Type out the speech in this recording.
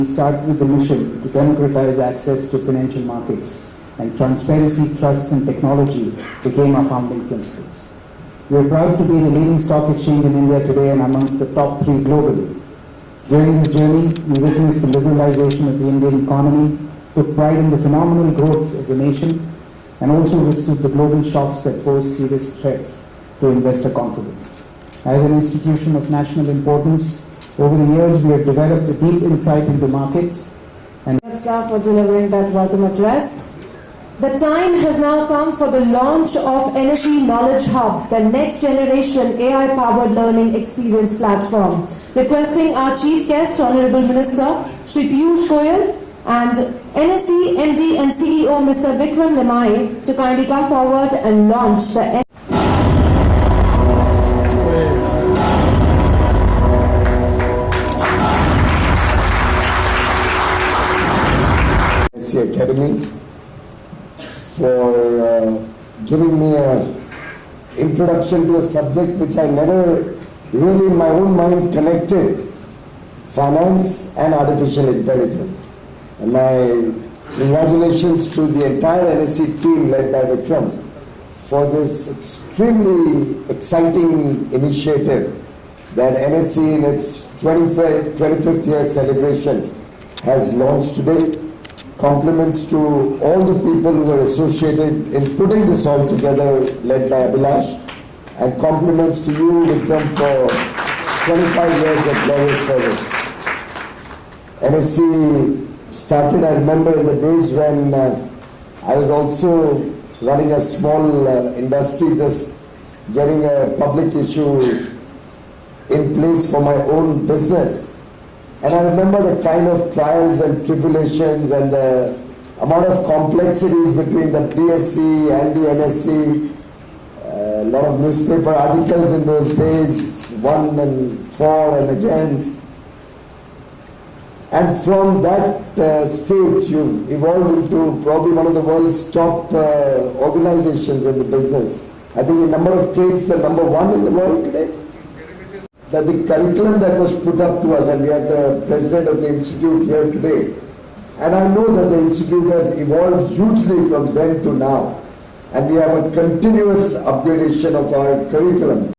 We start with the mission to democratize access to financial markets, and transparency, trust and technology became our founding principles. We are proud to be the leading stock exchange in India today and amongst the top 3 globally. During this journey, we witnessed the liberalization of the Indian economy, took pride in the phenomenal growth of the nation, and also withstood the global shocks that pose serious threats to investor confidence. As an institution of national importance, over the years we have developed a deep insight into markets and staff for delivering that welcome address. The time has now come for the launch of NSE Knowledge Hub, the next generation AI-powered learning experience platform. Requesting our chief guest, Honorable Minister Shri Piyush Goyal, and NSE MD and CEO Mr. Vikram Limaye to kindly come forward and launch the NSE Academy for giving me an introduction to a subject which I never really in my own mind connected: finance and artificial intelligence. And my congratulations to the entire NSE team led by Vikram for this extremely exciting initiative that NSE in its 25th year celebration has launched today. Compliments to all the people who were associated in putting this all together, led by Abhilash, and compliments to you, Vikram, for 25 years of glorious service. NSE started, I remember, in the days when I was also running a small industry, just getting a public issue in place for my own business. And I remember the kind of trials and tribulations and the amount of complexities between the BSE and the NSE. A lot of newspaper articles in those days, one and for and against. And from that stage, you've evolved into probably one of the world's top organizations in the business. I think in number of trades, the number 1 in the world today. That the curriculum that was put up to us, and we have the president of the institute here today, and I know that the institute has evolved hugely from then to now, and we have a continuous upgradation of our curriculum.